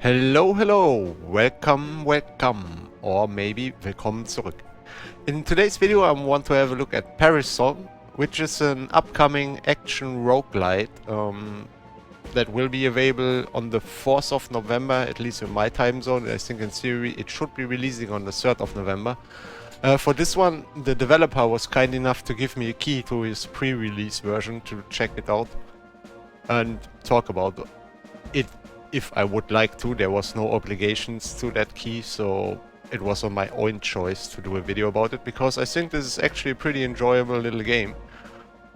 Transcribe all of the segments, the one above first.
Hello, hello, welcome, or maybe willkommen zurück. In today's video I want to have a look at Paris Song, which is an upcoming action roguelite that will be available on the 4th of November, at least in my time zone. I think in theory it should be releasing on the 3rd of November. For this one, the developer was kind enough to give me a key to his pre-release version to check it out and talk about it. If I would like to, there was no obligations to that key, so it was on my own choice to do a video about it, because I think this is actually a pretty enjoyable little game.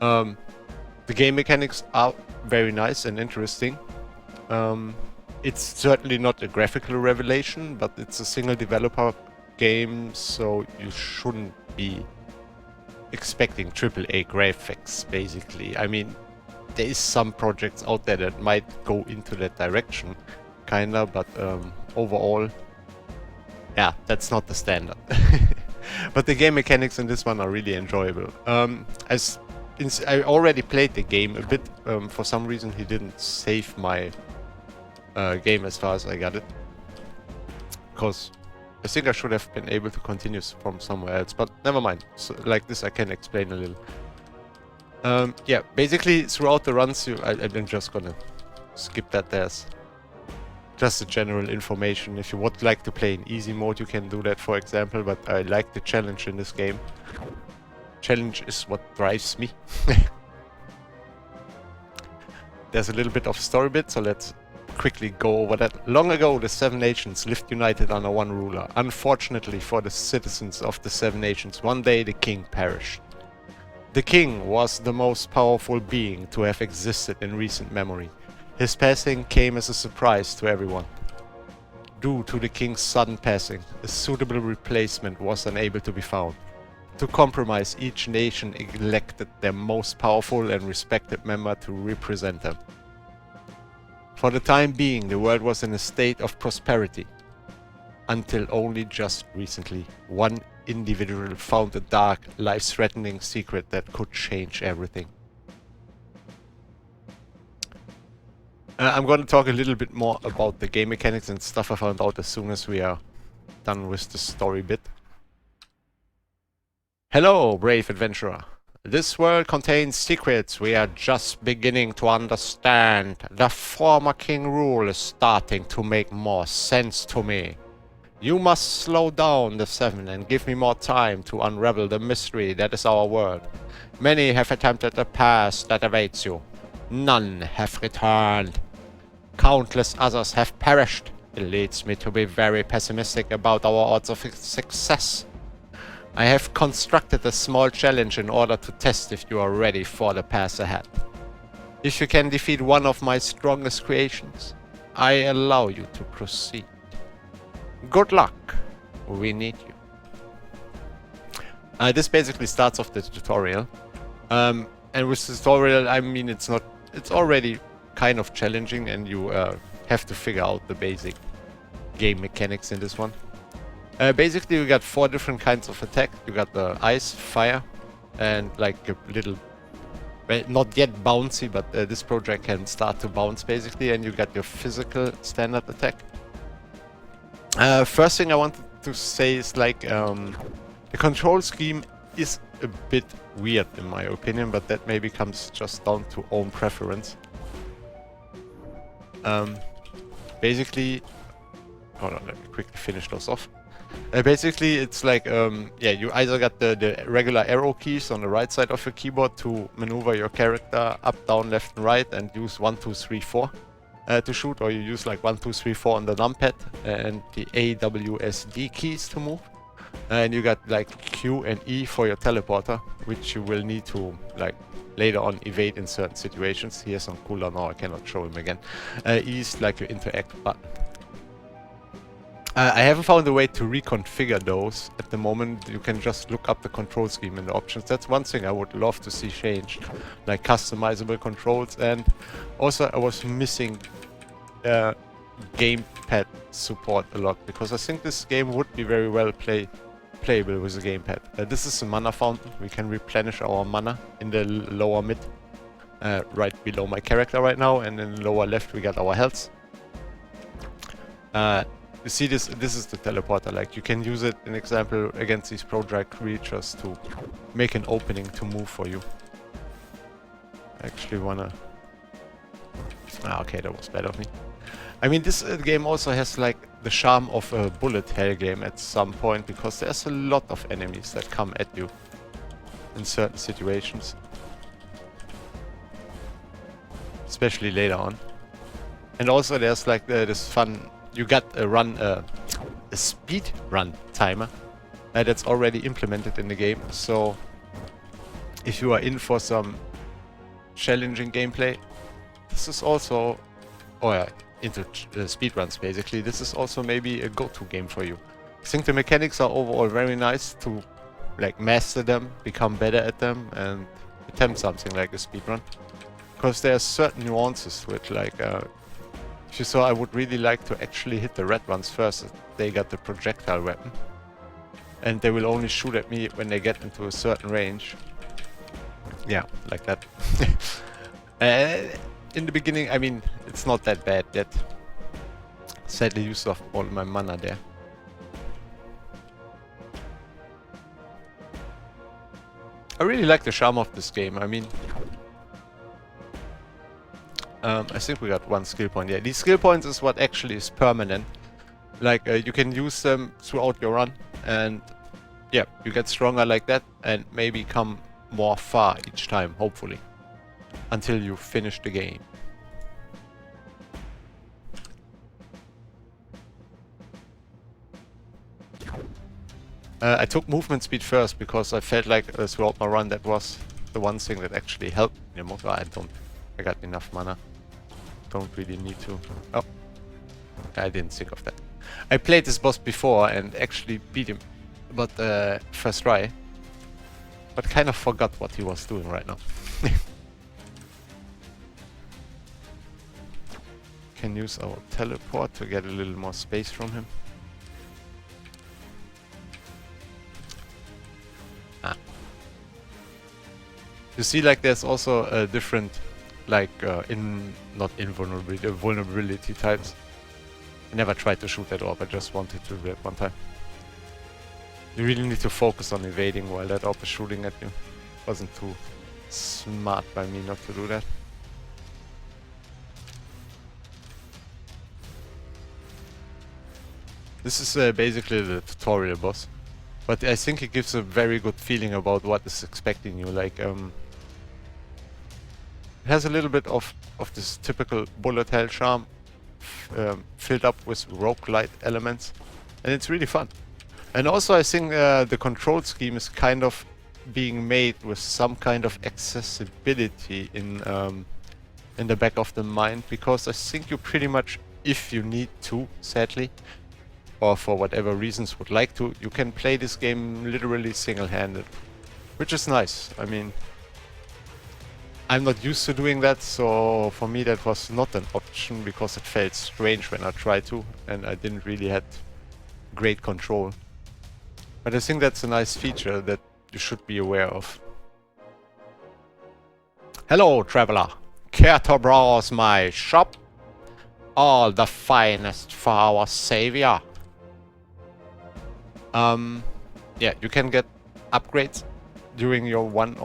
The game mechanics are very nice and interesting. It's certainly not a graphical revelation, but it's a single developer game, so you shouldn't be expecting AAA graphics, basically. I mean, there is some projects out there that might go into that direction, kinda, but overall, yeah, that's not the standard. But the game mechanics in this one are really enjoyable. I already played the game a bit. For some reason he didn't save my game as far as I got it, because I think I should have been able to continue from somewhere else, but never mind. So, like this I can explain a little. Yeah, basically throughout the runs, I'm just gonna skip that. There's just the general information. If you would like to play in easy mode, you can do that, for example, but I like the challenge in this game. Challenge is what drives me. There's a little bit of story bit, so let's quickly go over that. Long ago, the Seven Nations lived united under one ruler. Unfortunately for the citizens of the Seven Nations, one day the king perished. The king was the most powerful being to have existed in recent memory. His passing came as a surprise to everyone. Due to the king's sudden passing, a suitable replacement was unable to be found. To compromise, each nation elected their most powerful and respected member to represent them. For the time being, the world was in a state of prosperity, until only just recently one individual found a dark, life-threatening secret that could change everything. I'm going to talk a little bit more about the game mechanics and stuff I found out as soon as we are done with the story bit. Hello, brave adventurer. This world contains secrets we are just beginning to understand. The former king rule is starting to make more sense to me. You must slow down the Seven and give me more time to unravel the mystery that is our world. Many have attempted the past that awaits you. None have returned. Countless others have perished. It leads me to be very pessimistic about our odds of success. I have constructed a small challenge in order to test if you are ready for the path ahead. If you can defeat one of my strongest creations, I allow you to proceed. Good luck. We need you. This basically starts off the tutorial. And with the tutorial, I mean, it's already kind of challenging, and you have to figure out the basic game mechanics in this one. Basically, you got 4 different kinds of attack. You got the ice, fire, and like a little, well, not yet bouncy, but this project can start to bounce basically, and you got your physical standard attack. First thing I wanted to say is, like, the control scheme is a bit weird in my opinion, but that maybe comes just down to own preference. Basically, hold on, let me quickly finish those off. Basically, it's like, yeah, you either got the regular arrow keys on the right side of your keyboard to maneuver your character up, down, left, and right, and use 1, 2, 3, 4. To shoot, or you use like 1, 2, 3, 4 on the numpad and the A, W, S, D keys to move. And you got like Q and E for your teleporter, which you will need to like later on evade in certain situations. Here's on cooldown now, I cannot show him again. E is like your interact button. I haven't found a way to reconfigure those at the moment. You can just look up the control scheme in the options. That's one thing I would love to see changed, like customizable controls. And also I was missing gamepad support a lot, because I think this game would be very well playable with a gamepad. This is a mana fountain. We can replenish our mana in the lower mid, right below my character right now, and in the lower left we got our health. You see this is the teleporter, like you can use it, an example, against these project creatures to make an opening to move for you. I actually wanna... okay, that was bad of me. I mean, this game also has like the charm of a bullet hell game at some point, because there's a lot of enemies that come at you in certain situations. Especially later on. And also there's like this fun... You got a speed run timer that's already implemented in the game. So if you are in for some challenging gameplay, this is also, or into speedruns basically, this is also maybe a go-to game for you. I think the mechanics are overall very nice to like master them, become better at them, and attempt something like a speedrun. Because there are certain nuances to it, like if you saw, I would really like to actually hit the red ones first. They got the projectile weapon. And they will only shoot at me when they get into a certain range. Yeah, like that. In the beginning, I mean, it's not that bad yet. Sadly used up all my mana there. I really like the charm of this game. I mean... I think we got one skill point. Yeah, these skill points is what actually is permanent. Like, you can use them throughout your run, and yeah, you get stronger like that, and maybe come more far each time, hopefully, until you finish the game. I took movement speed first, because I felt like throughout my run that was the one thing that actually helped me the most. I got enough mana. Don't really need to. Oh, I didn't think of that. I played this boss before and actually beat him, but first try. But kind of forgot what he was doing right now. Can use our teleport to get a little more space from him. You see, like there's also a different, like not invulnerability, vulnerability types. I never tried to shoot that orb, I just wanted to do that one time. You really need to focus on evading while that orb is shooting at you. Wasn't too smart by me not to do that. This is basically the tutorial boss. But I think it gives a very good feeling about what is expecting you. Like, it has a little bit of this typical bullet hell charm, filled up with roguelite elements, and it's really fun. And also I think the control scheme is kind of being made with some kind of accessibility in the back of the mind, because I think you pretty much, if you need to, sadly, or for whatever reasons would like to, you can play this game literally single-handed, which is nice. I mean, I'm not used to doing that, so for me that was not an option, because it felt strange when I tried to, and I didn't really have great control. But I think that's a nice feature that you should be aware of. Hello, traveler. Care to browse my shop? All the finest for our savior. Yeah, you can get upgrades during your run.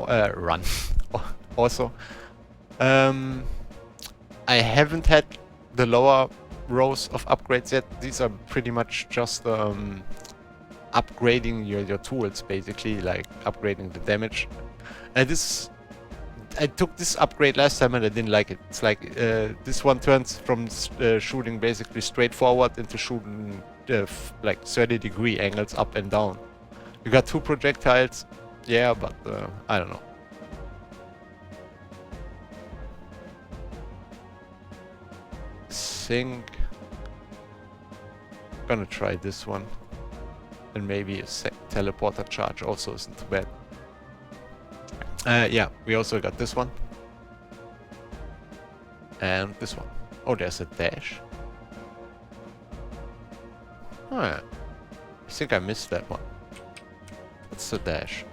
Also, I haven't had the lower rows of upgrades yet. These are pretty much just upgrading your tools, basically, like upgrading the damage. And I took this upgrade last time and I didn't like it. It's like this one turns from shooting basically straight forward into shooting like 30-degree angles up and down. You got 2 projectiles, yeah, but I don't know. Think I'm gonna try this one, and maybe a teleporter charge also isn't too bad. Yeah, we also got this one and this one. Oh, there's a dash. Oh, yeah. I think I missed that one. What's the dash?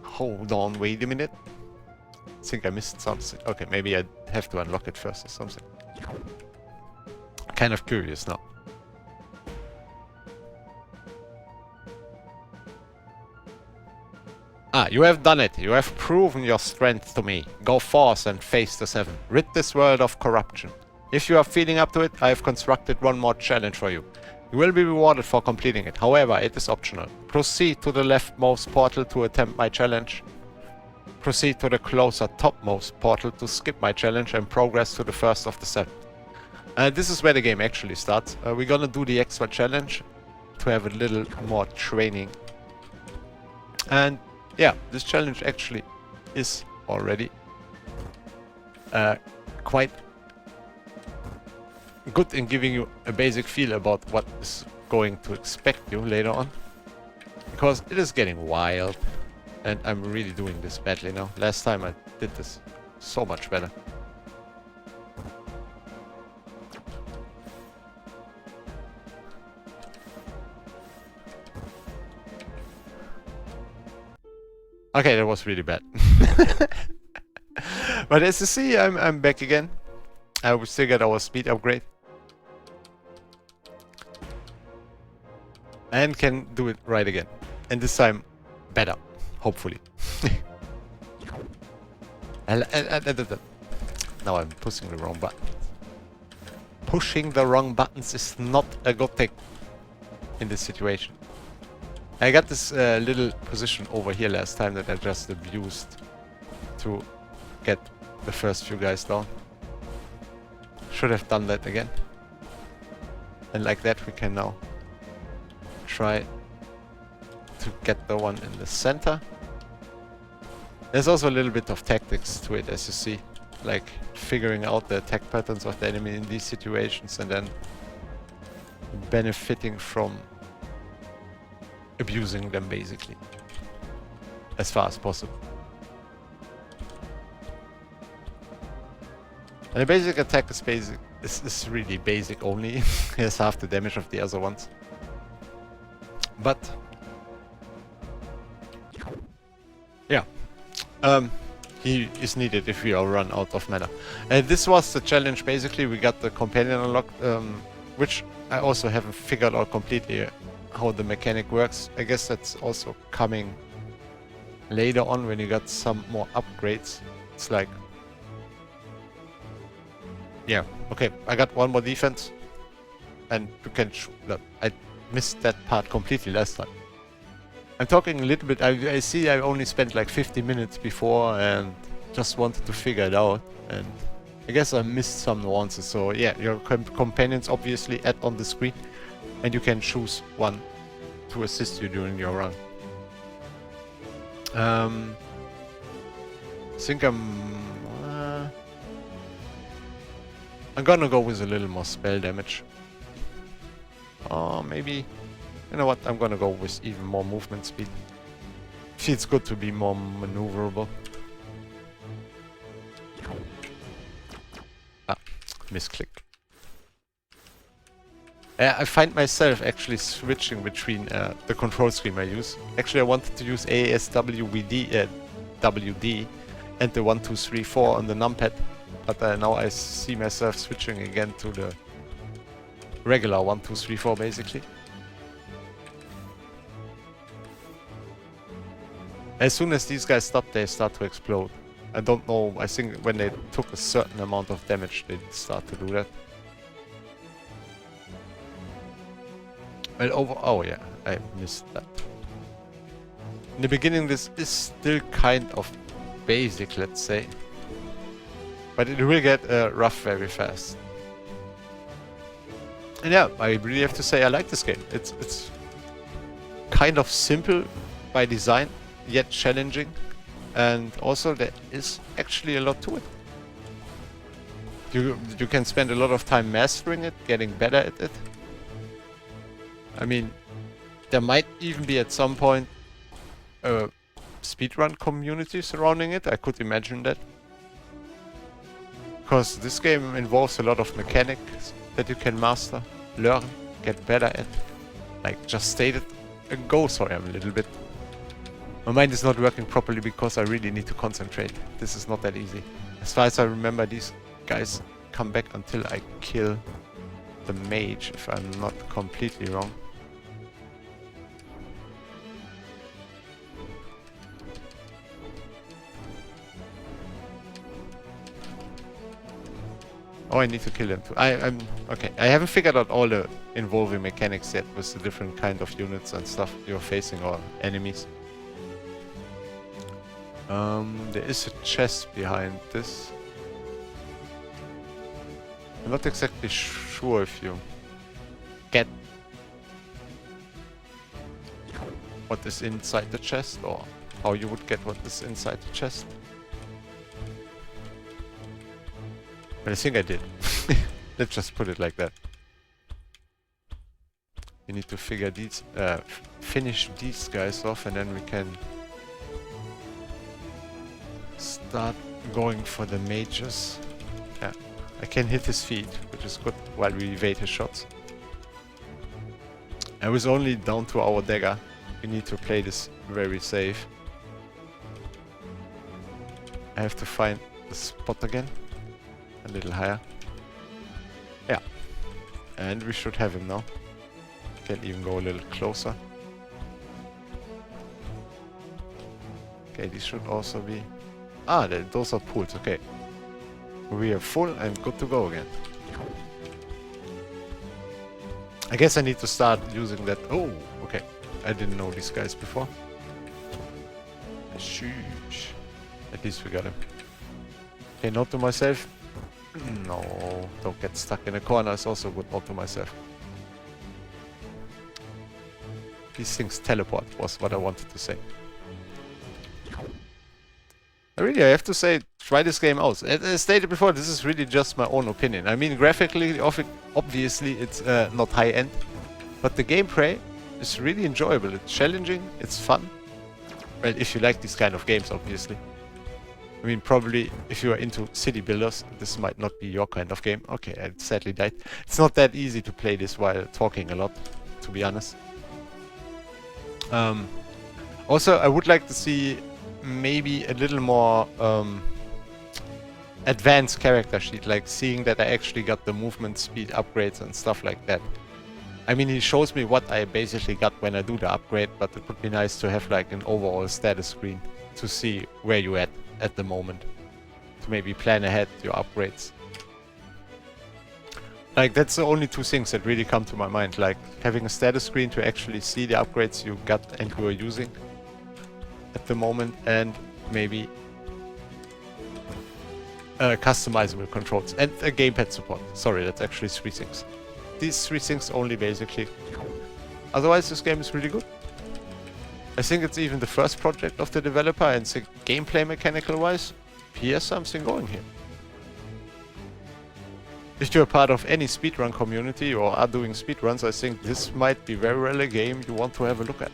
Hold on, wait a minute. think I missed something. Okay, maybe I have to unlock it first or something. Kind of curious now. Ah, you have done it. You have proven your strength to me. Go forth and face the seven. Rid this world of corruption. If you are feeling up to it, I have constructed one more challenge for you. You will be rewarded for completing it. However, it is optional. Proceed to the leftmost portal to attempt my challenge. Proceed to the closer topmost portal to skip my challenge and progress to the first of the seven. This is where the game actually starts. We're gonna do the extra challenge to have a little more training. And yeah, this challenge actually is already quite good in giving you a basic feel about what is going to expect you later on. Because it is getting wild. And I'm really doing this badly now. Last time I did this so much better. Okay, that was really bad. But as you see, I'm back again. We still get our speed upgrade. And can do it right again. And this time, better. Hopefully. Now I'm pushing the wrong button. Pushing the wrong buttons is not a good thing in this situation. I got this little position over here last time that I just abused to get the first few guys down. Should have done that again. And like that we can now try to get the one in the center. There's also a little bit of tactics to it, as you see. Like figuring out the attack patterns of the enemy in these situations and then benefiting from abusing them basically. As far as possible. And the basic attack is basic. This is really basic only. It has half the damage of the other ones. But yeah. He is needed if we are run out of mana. And this was the challenge basically. We got the companion unlocked, which I also haven't figured out completely how the mechanic works. I guess that's also coming later on when you got some more upgrades. It's like, yeah, okay, I got one more defense and you can shoot. I missed that part completely last time. I'm talking a little bit. I see I only spent like 50 minutes before and just wanted to figure it out. And I guess I missed some nuances. So yeah, your companions obviously add on the screen. And you can choose one to assist you during your run. I think I'm gonna go with a little more spell damage. Or maybe... You know what, I'm gonna go with even more movement speed. Feels good to be more maneuverable. Ah, misclick. I find myself actually switching between the control scheme I use. Actually I wanted to use ASWD WD and the 1, 2, 3, 4 on the numpad. But now I see myself switching again to the regular 1, 2, 3, 4 basically. As soon as these guys stop, they start to explode. I don't know, I think when they took a certain amount of damage, they start to do that. Well, oh yeah, I missed that. In the beginning, this is still kind of basic, let's say. But it will get rough very fast. And yeah, I really have to say I like this game. It's kind of simple by design, yet challenging, and also there is actually a lot to it. You can spend a lot of time mastering it, getting better at it. I mean, there might even be at some point a speedrun community surrounding it. I could imagine that. Because this game involves a lot of mechanics that you can master, learn, get better at. Like just stated ago, sorry I'm a little bit My mind is not working properly because I really need to concentrate. This is not that easy. As far as I remember, these guys come back until I kill the mage, if I'm not completely wrong. Oh, I need to kill them too. I'm okay. I haven't figured out all the involving mechanics yet with the different kind of units and stuff you're facing or enemies. There is a chest behind this. I'm not exactly sure if you get what is inside the chest or how you would get what is inside the chest. But I think I did. Let's just put it like that. We need to figure these, finish these guys off, and then we can start going for the mages. Yeah, I can hit his feet, which is good, while we evade his shots. I was only down to our dagger. We need to play this very safe. I have to find the spot again. A little higher. Yeah. And we should have him now. Can even go a little closer. Okay, these should also be... Ah, those are pools, okay. We are full and good to go again. I guess I need to start using that... Oh, okay. I didn't know these guys before. Sheesh. At least we got him. Okay, note to myself. No, don't get stuck in a corner. It's also good note to myself. These things teleport was what I wanted to say. I have to say, try this game out. As I stated before, this is really just my own opinion. I mean, graphically, obviously, it's not high-end. But the gameplay is really enjoyable. It's challenging, it's fun. Well, if you like these kind of games, obviously. I mean, probably, if you are into city builders, this might not be your kind of game. Okay, I sadly died. It's not that easy to play this while talking a lot, to be honest. Also, I would like to see maybe a little more advanced character sheet, like seeing that I actually got the movement speed upgrades and stuff like that. I mean, he shows me what I basically got when I do the upgrade, but it would be nice to have like an overall status screen to see where you're at the moment, to maybe plan ahead your upgrades. Like, that's the only two things that really come to my mind, like having a status screen to actually see the upgrades you got and you are using at the moment, and maybe customizable controls and a gamepad support. Sorry, that's actually three things. These three things only, basically. Otherwise, this game is really good. I think it's even the first project of the developer, and the gameplay mechanical-wise, he has something going here. If you're a part of any speedrun community or are doing speedruns, I think this might be very well a game you want to have a look at.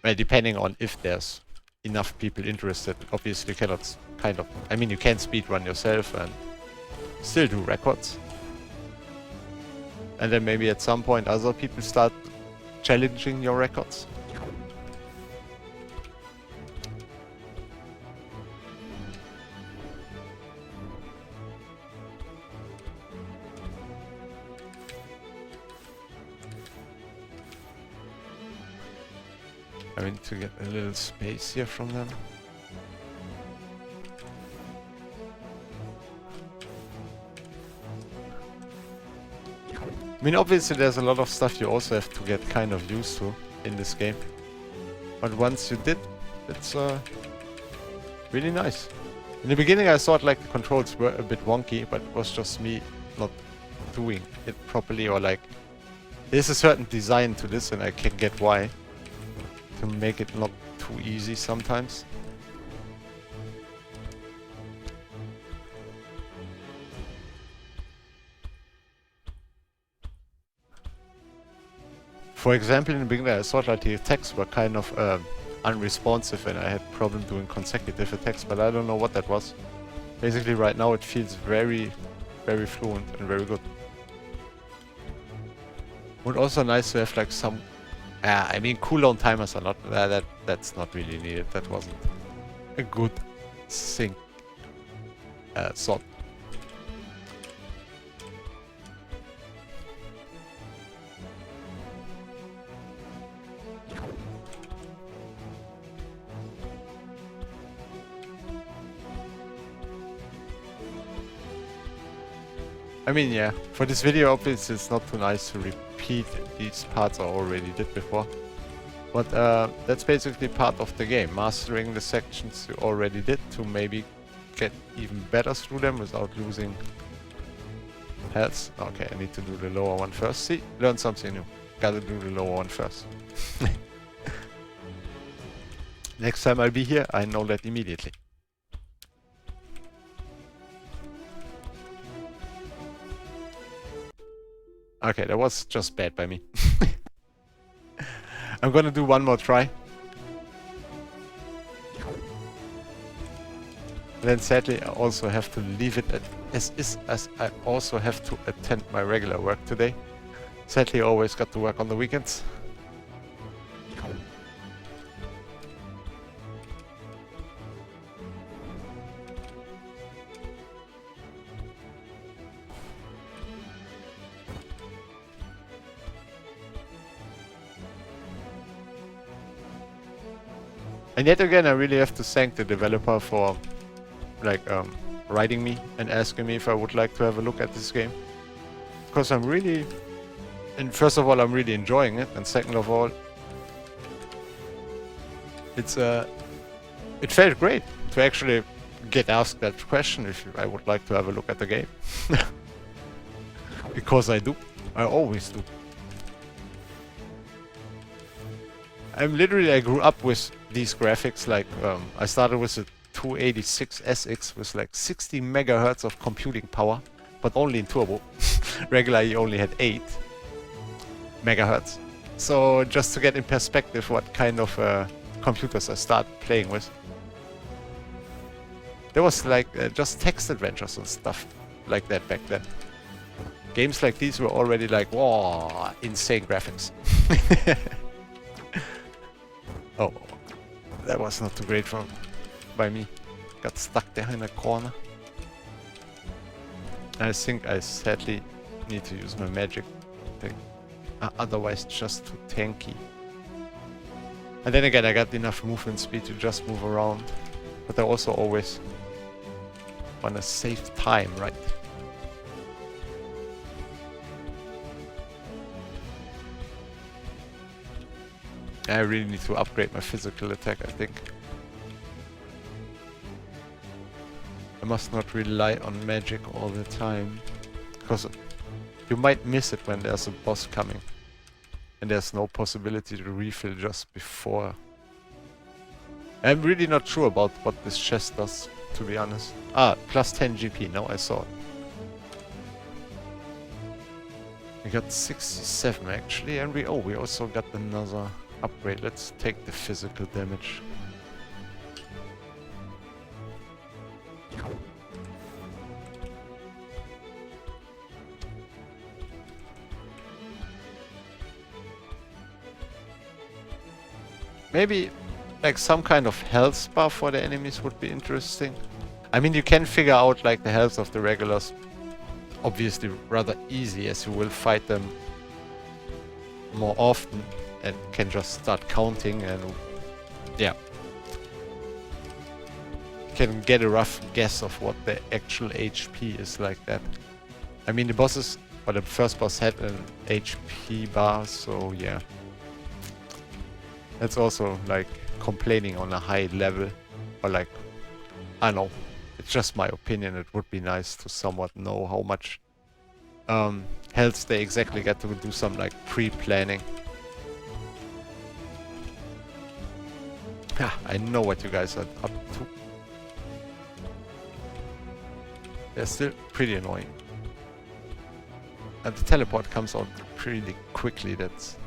Well, depending on if there's enough people interested. Obviously cannot I mean, you can speedrun yourself and still do records. And then maybe at some point other people start challenging your records. I need to get a little space here from them. I mean, obviously there's a lot of stuff you also have to get kind of used to in this game. But once you did, it's really nice. In the beginning I thought like the controls were a bit wonky, but it was just me not doing it properly, or like there's a certain design to this and I can get why. To make it not too easy sometimes. For example, in the beginning I thought that the attacks were kind of unresponsive and I had problem doing consecutive attacks, but I don't know what that was. Basically right now it feels very, very fluent and very good. And also nice to have like some I mean, cooldown timers are not... that's not really needed. That wasn't a good sync sort. I mean, yeah, for this video, obviously, it's not too nice to repeat these parts I already did before. But that's basically part of the game, mastering the sections you already did to maybe get even better through them without losing health. Okay, I need to do the lower one first. See, learn something new. Gotta do the lower one first. Next time I'll be here, I know that immediately. Okay, that was just bad by me. I'm gonna do one more try. Then sadly I also have to leave it as is, as I also have to attend my regular work today. Sadly I always got to work on the weekends. And yet again, I really have to thank the developer for like writing me and asking me if I would like to have a look at this game. Because I'm really, and first of all, I'm really enjoying it, and second of all, it's it felt great to actually get asked that question if I would like to have a look at the game. Because I do. I always do. I grew up with these graphics. Like I started with a 286 SX with like 60 megahertz of computing power, but only in turbo. Regular you only had 8 megahertz. So just to get in perspective what kind of computers I started playing with. There was like just text adventures and stuff like that back then. Games like these were already like, whoa, insane graphics. Oh, that was not too great by me. Got stuck there in a corner. I think I sadly need to use my magic thing. Otherwise just too tanky. And then again, I got enough movement speed to just move around. But I also always want to save time, right? I really need to upgrade my physical attack, I think. I must not rely on magic all the time. Because you might miss it when there's a boss coming. And there's no possibility to refill just before. I'm really not sure about what this chest does, to be honest. Plus 10 GP, now I saw it. We got 67 actually, and we also got another upgrade. Let's take the physical damage. Maybe like some kind of health bar for the enemies would be interesting. I mean, you can figure out like the health of the regulars obviously rather easy, as you will fight them more often and can just start counting, and yeah, can get a rough guess of what the actual HP is like that. I mean, the bosses, or the first boss had an HP bar, so yeah. That's also like complaining on a high level, or like, I don't know, it's just my opinion. It would be nice to somewhat know how much health they exactly get, to do some like pre-planning. I know what you guys are up to. They're still pretty annoying. And the teleport comes out pretty quickly. That's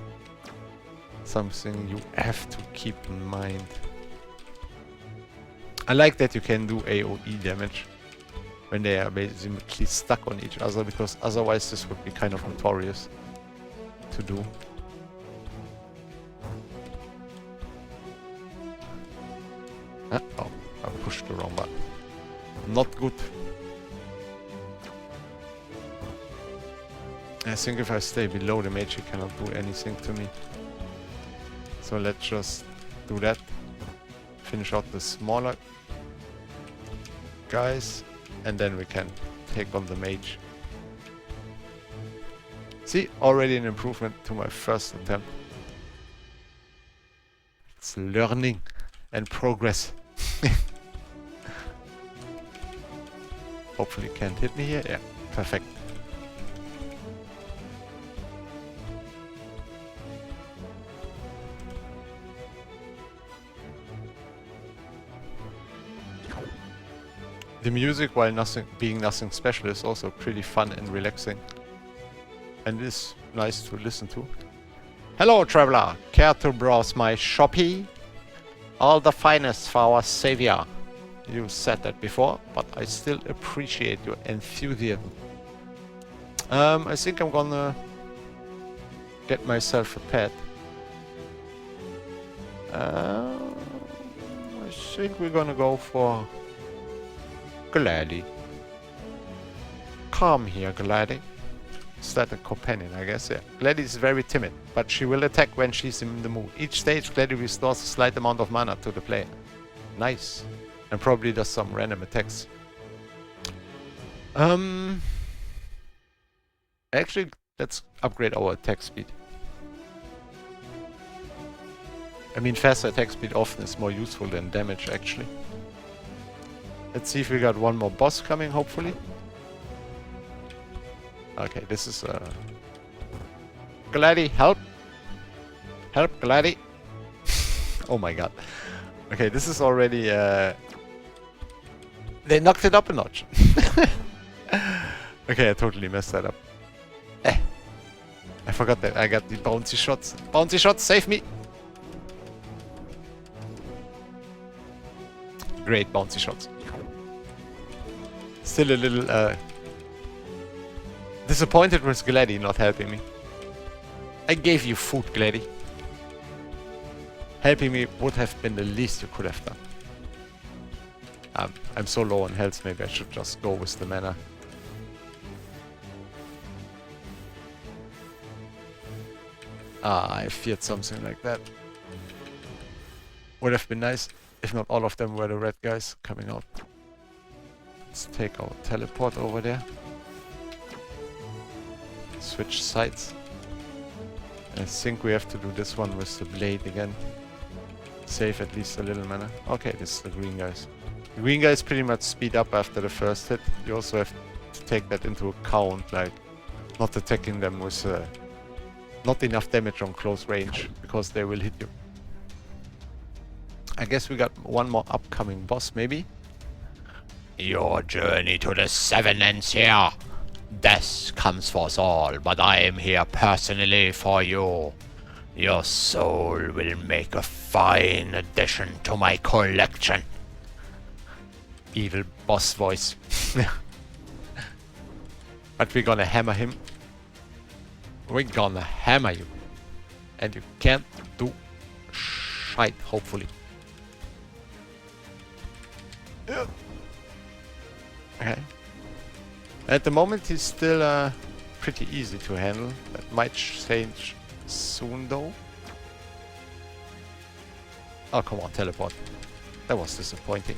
something you have to keep in mind. I like that you can do AoE damage when they are basically stuck on each other, because otherwise this would be kind of notorious to do. pushed the wrong button. Not good. I think if I stay below the mage, he cannot do anything to me. So let's just do that. Finish out the smaller guys, and then we can take on the mage. See, already an improvement to my first attempt. It's learning and progress. Hopefully can't hit me here. Yeah, perfect. The music, while being nothing special, is also pretty fun and relaxing. And is nice to listen to. Hello, traveler! Care to browse my shoppy? All the finest for our savior. You said that before, but I still appreciate your enthusiasm. I think I'm gonna get myself a pet. I think we're gonna go for Glady. Come here, Glady. Is that a companion, I guess? Yeah. Glady is very timid, but she will attack when she's in the mood. Each stage, Glady restores a slight amount of mana to the player. Nice. And probably does some random attacks. Actually, let's upgrade our attack speed. I mean, faster attack speed often is more useful than damage, actually. Let's see if we got one more boss coming, hopefully. Okay, this is Glady, help! Help, Glady! Oh my god. Okay, this is already they knocked it up a notch. Okay, I totally messed that up. I forgot that I got the bouncy shots. Bouncy shots, save me! Great bouncy shots. Still a little disappointed with Glady not helping me. I gave you food, Glady. Helping me would have been the least you could have done. I'm so low on health, maybe I should just go with the mana. Ah, I feared something like that. Would have been nice if not all of them were the red guys coming out. Let's take our teleport over there. Switch sides. I think we have to do this one with the blade again. Save at least a little mana. Okay, this is the green guys. The green guys pretty much speed up after the first hit. You also have to take that into account, like not attacking them with not enough damage on close range, because they will hit you. I guess we got one more upcoming boss, maybe? Your journey to the Seven ends here. Death comes for us all, but I am here personally for you. Your soul will make a fine addition to my collection. Evil boss voice. But we're gonna hammer him. We're gonna hammer you. And you can't do shite, hopefully. Okay. At the moment he's still pretty easy to handle. That might change soon though. Oh come on, teleport. That was disappointing.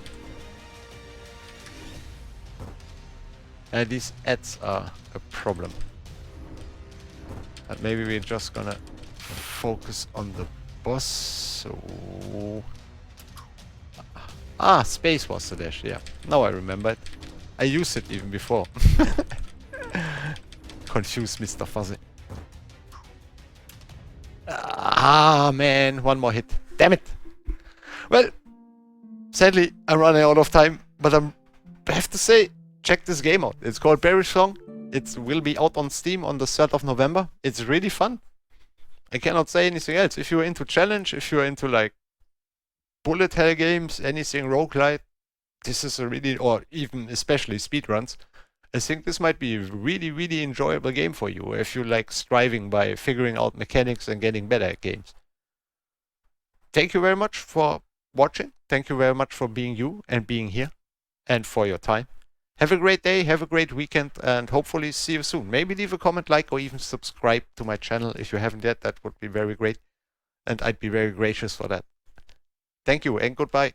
These ads are a problem. But maybe we're just gonna focus on the boss. So space was the dash, yeah. Now I remember it. I used it even before. Confused Mr. Fuzzy. Man, one more hit. Damn it! Well, sadly, I'm running out of time, but I have to say, check this game out. It's called Berry Song. It will be out on Steam on the 3rd of November. It's really fun. I cannot say anything else. If you're into challenge, if you're into like bullet hell games, anything roguelite, this is a really, or even especially speedruns, I think this might be a really, really enjoyable game for you if you like striving by figuring out mechanics and getting better at games. Thank you very much for watching. thank you very much for being you and being here and for your time. Have a great day, have a great weekend, and hopefully see you soon. Maybe leave a comment, like, or even subscribe to my channel if you haven't yet. That would be very great, and I'd be very gracious for that. Thank you and goodbye.